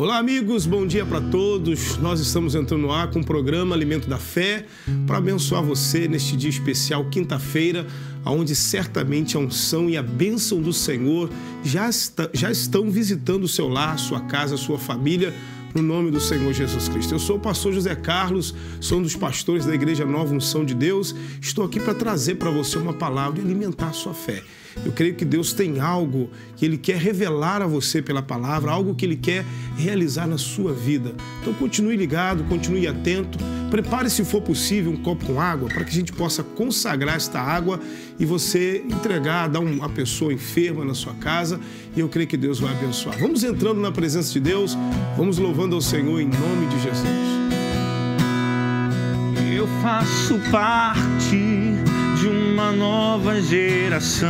Olá, amigos, bom dia para todos. Nós estamos entrando no ar com o programa Alimento da Fé para abençoar você neste dia especial, quinta-feira, onde certamente a unção e a bênção do Senhor já estão visitando o seu lar, sua casa, sua família, no nome do Senhor Jesus Cristo. Eu sou o pastor José Carlos, sou um dos pastores da Igreja Nova Unção de Deus. Estou aqui para trazer para você uma palavra e alimentar a sua fé. Eu creio que Deus tem algo que Ele quer revelar a você pela palavra, algo que Ele quer realizar na sua vida. Então continue ligado, continue atento, prepare, se for possível, um copo com água para que a gente possa consagrar esta água e você entregar, dar uma pessoa enferma na sua casa, e eu creio que Deus vai abençoar. Vamos entrando na presença de Deus, vamos louvando ao Senhor em nome de Jesus. Eu faço parte de uma nova geração,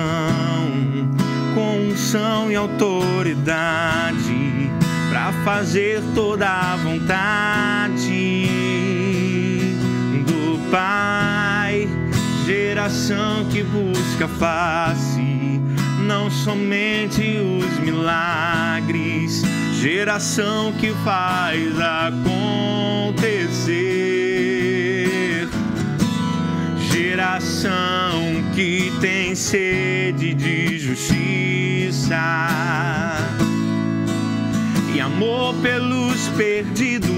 com unção e autoridade, para fazer toda a vontade do Pai. Geração que busca a face, não somente os milagres. Geração que faz acontecer. Geração que tem sede de justiça e amor pelos perdidos.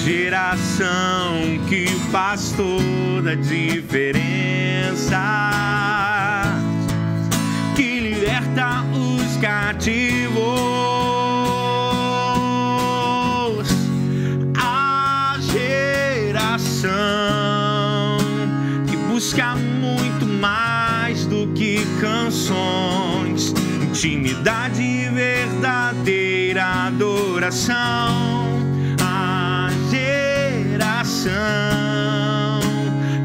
Geração que faz toda a diferença, que liberta os cativos. Que busca muito mais do que canções, intimidade e verdadeira adoração. A geração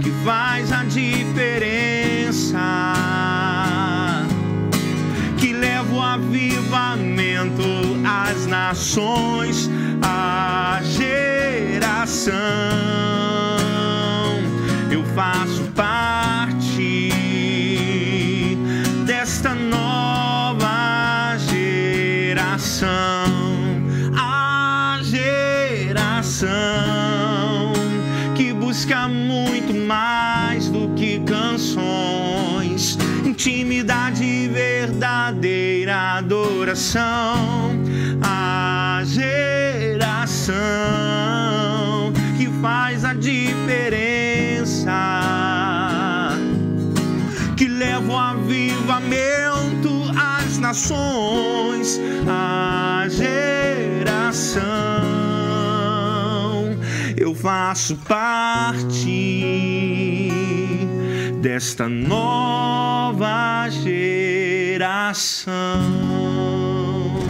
que faz a diferença, que leva o avivamento às nações. A geração, eu faço parte desta nova geração. A geração que busca muito mais do que canções, intimidade e verdadeira adoração. A geração que faz a diferença, que leva o avivamento às nações. A geração, eu faço parte desta nova geração.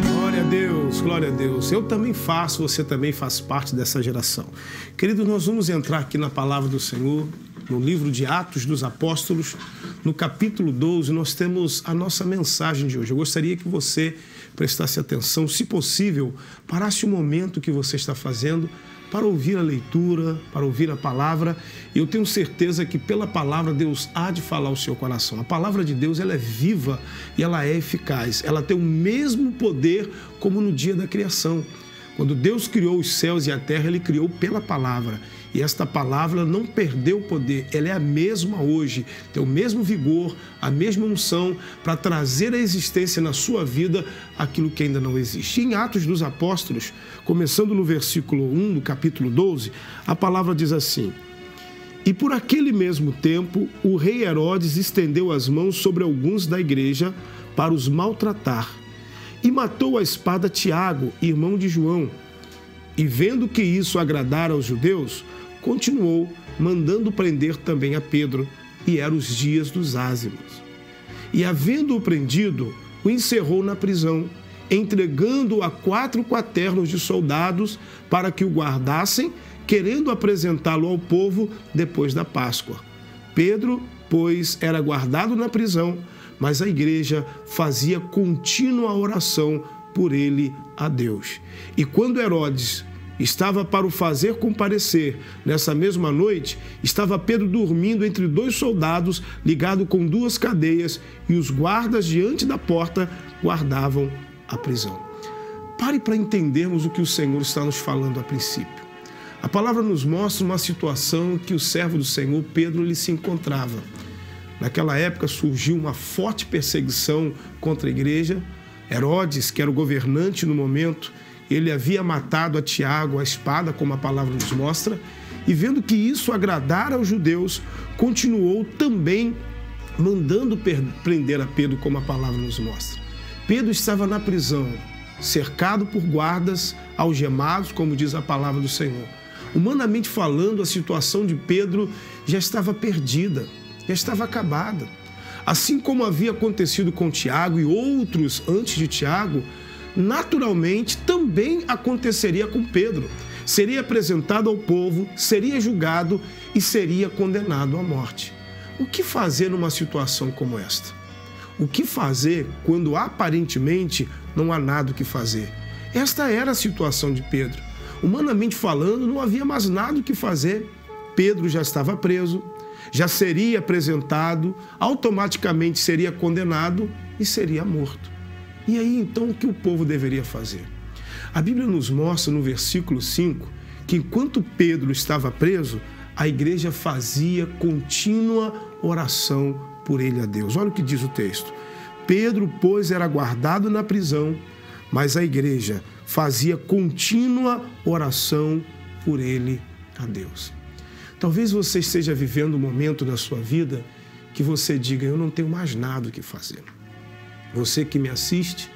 Glória a Deus, glória a Deus. Eu também faço, você também faz parte dessa geração. Queridos, nós vamos entrar aqui na palavra do Senhor, no livro de Atos dos Apóstolos, no capítulo 12, nós temos a nossa mensagem de hoje. Eu gostaria que você prestasse atenção, se possível, parasse o momento que você está fazendo para ouvir a leitura, para ouvir a palavra. Eu tenho certeza que pela palavra Deus há de falar ao seu coração. A palavra de Deus, ela é viva e ela é eficaz. Ela tem o mesmo poder como no dia da criação. Quando Deus criou os céus e a terra, Ele criou pela palavra. E esta palavra não perdeu o poder, ela é a mesma hoje, tem o mesmo vigor, a mesma unção para trazer à existência na sua vida aquilo que ainda não existe. Em Atos dos Apóstolos, começando no versículo 1 do capítulo 12, a palavra diz assim: E por aquele mesmo tempo, o rei Herodes estendeu as mãos sobre alguns da igreja para os maltratar, e matou à espada Tiago, irmão de João. E vendo que isso agradara aos judeus, continuou mandando prender também a Pedro, e eram os dias dos ázimos. E havendo-o prendido, o encerrou na prisão, entregando-o a 4 quaternos de soldados para que o guardassem, querendo apresentá-lo ao povo depois da Páscoa. Pedro, pois, era guardado na prisão, mas a igreja fazia contínua oração por ele a Deus. E quando Herodes estava para o fazer comparecer. Nessa mesma noite, estava Pedro dormindo entre 2 soldados, ligado com 2 cadeias, e os guardas diante da porta guardavam a prisão. Pare para entendermos o que o Senhor está nos falando a princípio. A palavra nos mostra uma situação que o servo do Senhor, Pedro, ele se encontrava. Naquela época surgiu uma forte perseguição contra a igreja. Herodes, que era o governante no momento, ele havia matado a Tiago à espada, como a palavra nos mostra, e vendo que isso agradara aos judeus, continuou também mandando prender a Pedro, como a palavra nos mostra. Pedro estava na prisão, cercado por guardas, algemados, como diz a palavra do Senhor. Humanamente falando, a situação de Pedro já estava perdida, já estava acabada. Assim como havia acontecido com Tiago e outros antes de Tiago, naturalmente também aconteceria com Pedro. Seria apresentado ao povo, seria julgado e seria condenado à morte. O que fazer numa situação como esta? O que fazer quando aparentemente não há nada o que fazer? Esta era a situação de Pedro. Humanamente falando, não havia mais nada o que fazer. Pedro já estava preso, já seria apresentado, automaticamente seria condenado e seria morto. E aí, então, o que o povo deveria fazer? A Bíblia nos mostra no versículo 5 que enquanto Pedro estava preso, a igreja fazia contínua oração por ele a Deus. Olha o que diz o texto. Pedro, pois, era guardado na prisão, mas a igreja fazia contínua oração por ele a Deus. Talvez você esteja vivendo um momento da sua vida que você diga, eu não tenho mais nada o que fazer. Você que me assiste,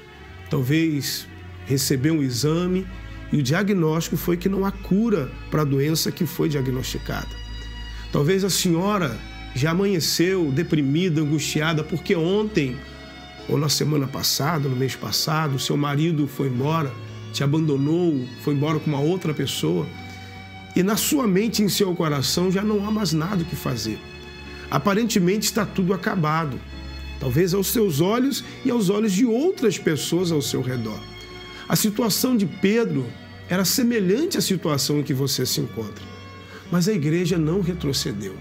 talvez recebeu um exame e o diagnóstico foi que não há cura para a doença que foi diagnosticada. Talvez a senhora já amanheceu deprimida, angustiada, porque ontem, ou na semana passada, no mês passado, seu marido foi embora, te abandonou, foi embora com uma outra pessoa, e na sua mente e em seu coração já não há mais nada o que fazer. Aparentemente está tudo acabado, talvez aos seus olhos e aos olhos de outras pessoas ao seu redor. A situação de Pedro era semelhante à situação em que você se encontra, mas a igreja não retrocedeu.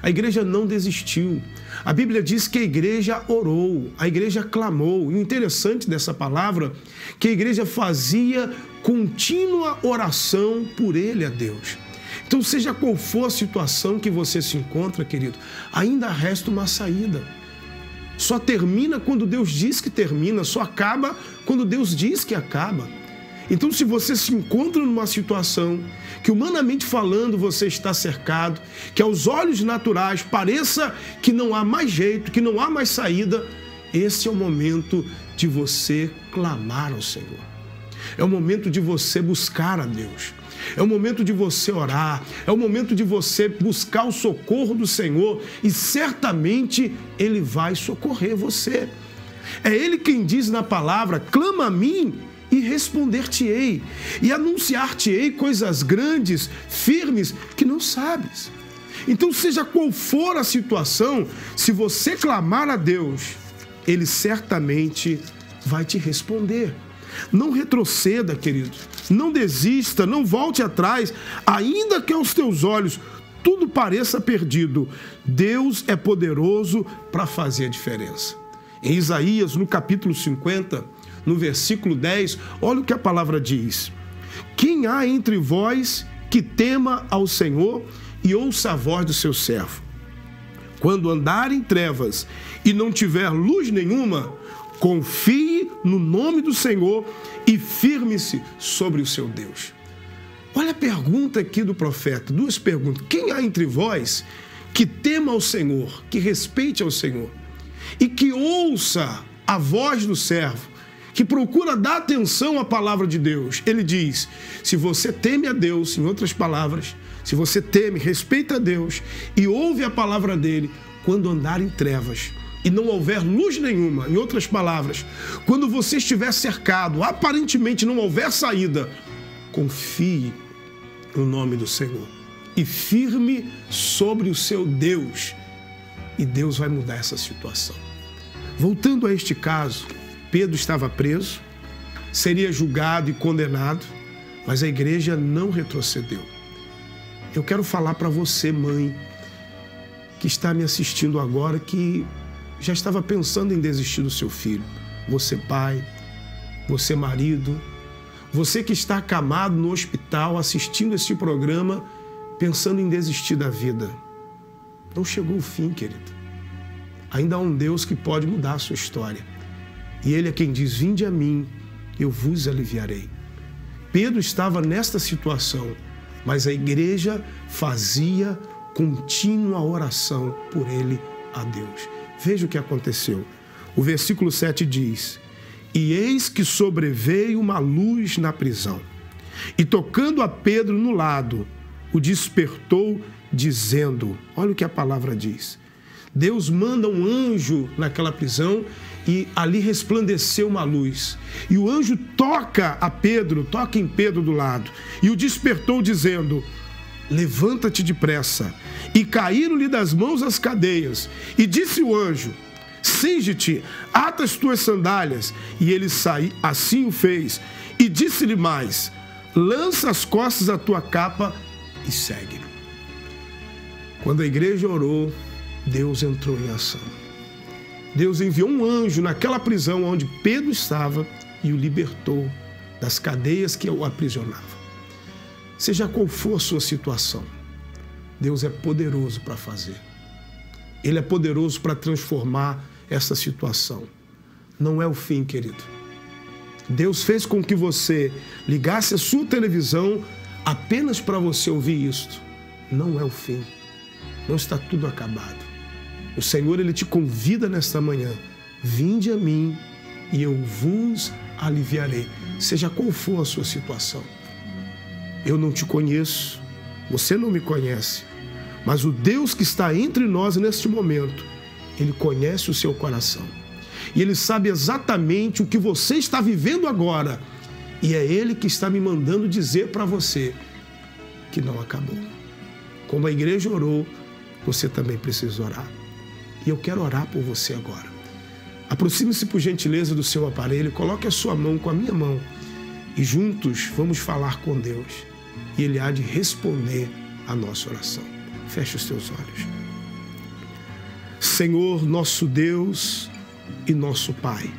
A igreja não desistiu. A Bíblia diz que a igreja orou, a igreja clamou. E o interessante dessa palavra é que a igreja fazia contínua oração por ele a Deus. Então, seja qual for a situação que você se encontra, querido, ainda resta uma saída. Só termina quando Deus diz que termina, só acaba quando Deus diz que acaba. Então, se você se encontra numa situação que, humanamente falando, você está cercado, que aos olhos naturais pareça que não há mais jeito, que não há mais saída, esse é o momento de você clamar ao Senhor. É o momento de você buscar a Deus. É o momento de você orar. É o momento de você buscar o socorro do Senhor e certamente Ele vai socorrer você. É Ele quem diz na palavra, clama a mim e responder-te-ei, e anunciar-te-ei coisas grandes, firmes, que não sabes. Então, seja qual for a situação, se você clamar a Deus, Ele certamente vai te responder. Não retroceda, querido. Não desista, não volte atrás, ainda que aos teus olhos tudo pareça perdido. Deus é poderoso para fazer a diferença. Em Isaías, no capítulo 50, no versículo 10, olha o que a palavra diz. Quem há entre vós que tema ao Senhor e ouça a voz do seu servo? Quando andar em trevas e não tiver luz nenhuma, confie no nome do Senhor e firme-se sobre o seu Deus. Olha a pergunta aqui do profeta, duas perguntas. Quem há entre vós que tema ao Senhor, que respeite ao Senhor e que ouça a voz do servo, que procura dar atenção à palavra de Deus? Ele diz, se você teme a Deus, em outras palavras, se você teme, respeita a Deus e ouve a palavra dele, quando andar em trevas e não houver luz nenhuma, em outras palavras, quando você estiver cercado, aparentemente não houver saída, confie no nome do Senhor e firme sobre o seu Deus, e Deus vai mudar essa situação. Voltando a este caso, Pedro estava preso, seria julgado e condenado, mas a igreja não retrocedeu. Eu quero falar para você, mãe, que está me assistindo agora, que já estava pensando em desistir do seu filho. Você, pai, você, marido, você que está acamado no hospital assistindo este programa, pensando em desistir da vida. Não chegou o fim, querido. Ainda há um Deus que pode mudar a sua história. E Ele é quem diz: vinde a mim, eu vos aliviarei. Pedro estava nesta situação, mas a igreja fazia contínua oração por ele a Deus. Veja o que aconteceu. O versículo 7 diz: e eis que sobreveio uma luz na prisão, e tocando a Pedro no lado, o despertou, dizendo, olha o que a palavra diz, Deus manda um anjo naquela prisão e ali resplandeceu uma luz. E o anjo toca em Pedro do lado, e o despertou, dizendo, levanta-te depressa. E caíram-lhe das mãos as cadeias. E disse o anjo, cinge-te, ata as tuas sandálias. E ele saiu, assim o fez. E disse-lhe mais, lança as costas a tua capa e segue. Quando a igreja orou, Deus entrou em ação. Deus enviou um anjo naquela prisão onde Pedro estava e o libertou das cadeias que o aprisionavam. Seja qual for a sua situação, Deus é poderoso para fazer. Ele é poderoso para transformar essa situação. Não é o fim, querido. Deus fez com que você ligasse a sua televisão apenas para você ouvir isto. Não é o fim. Não está tudo acabado. O Senhor, Ele te convida nesta manhã. Vinde a mim e eu vos aliviarei. Seja qual for a sua situação. Eu não te conheço, você não me conhece, mas o Deus que está entre nós neste momento, Ele conhece o seu coração. E Ele sabe exatamente o que você está vivendo agora. E é Ele que está me mandando dizer para você que não acabou. Como a igreja orou, você também precisa orar. E eu quero orar por você agora. Aproxime-se por gentileza do seu aparelho, coloque a sua mão com a minha mão e juntos vamos falar com Deus. E Ele há de responder a nossa oração. Feche os teus olhos. Senhor, nosso Deus e nosso Pai,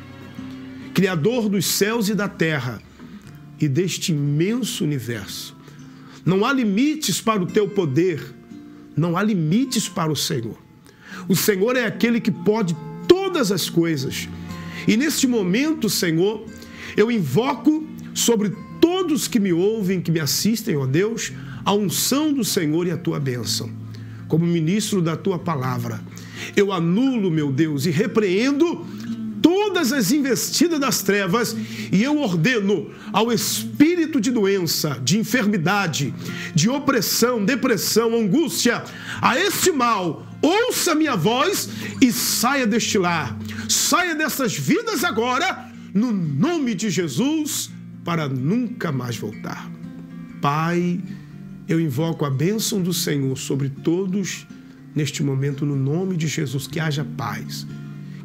Criador dos céus e da terra e deste imenso universo, não há limites para o teu poder, não há limites para o Senhor. O Senhor é aquele que pode todas as coisas. E neste momento, Senhor, eu invoco sobre todos que me ouvem, que me assistem, ó Deus, a unção do Senhor e a tua bênção. Como ministro da tua palavra, eu anulo, meu Deus, e repreendo todas as investidas das trevas e eu ordeno ao espírito de doença, de enfermidade, de opressão, depressão, angústia, a este mal, ouça minha voz e saia deste lar, saia dessas vidas agora, no nome de Jesus, para nunca mais voltar. Pai, eu invoco a bênção do Senhor sobre todos neste momento, no nome de Jesus, que haja paz,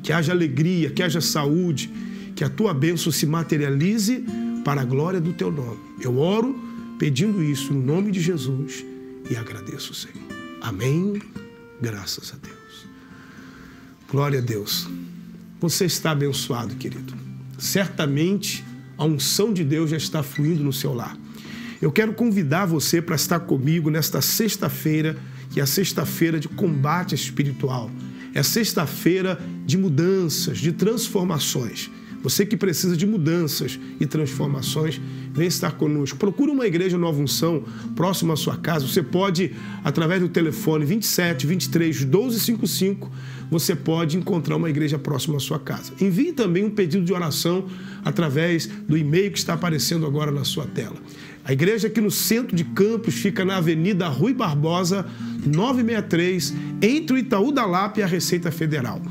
que haja alegria, que haja saúde, que a tua bênção se materialize para a glória do teu nome. Eu oro pedindo isso no nome de Jesus e agradeço, Senhor. Amém. Graças a Deus. Glória a Deus. Você está abençoado, querido. Certamente a unção de Deus já está fluindo no seu lar. Eu quero convidar você para estar comigo nesta sexta-feira, que é a sexta-feira de combate espiritual. É sexta-feira de mudanças, de transformações. Você que precisa de mudanças e transformações, vem estar conosco. Procure uma igreja Nova Unção próxima à sua casa. Você pode, através do telefone 27 23 1255, você pode encontrar uma igreja próxima à sua casa. Envie também um pedido de oração através do e-mail que está aparecendo agora na sua tela. A igreja aqui no centro de Campos fica na Avenida Rui Barbosa, 963, entre o Itaú da Lapa e a Receita Federal.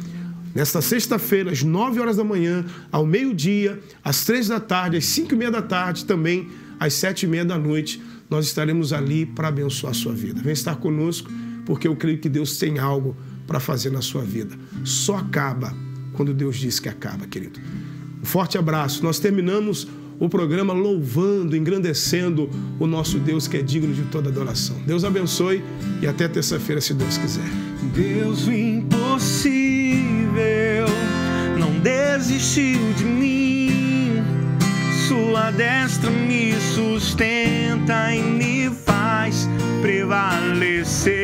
Nesta sexta-feira, às 9 horas da manhã, ao meio-dia, às 3 da tarde, às 5h30 da tarde, também às 7h30 da noite, nós estaremos ali para abençoar a sua vida. Vem estar conosco, porque eu creio que Deus tem algo para fazer na sua vida. Só acaba quando Deus diz que acaba, querido. Um forte abraço. Nós terminamos o programa louvando, engrandecendo o nosso Deus que é digno de toda adoração. Deus abençoe e até terça-feira, se Deus quiser. Deus, o impossível não desistiu de mim. Sua destra me sustenta e me faz prevalecer.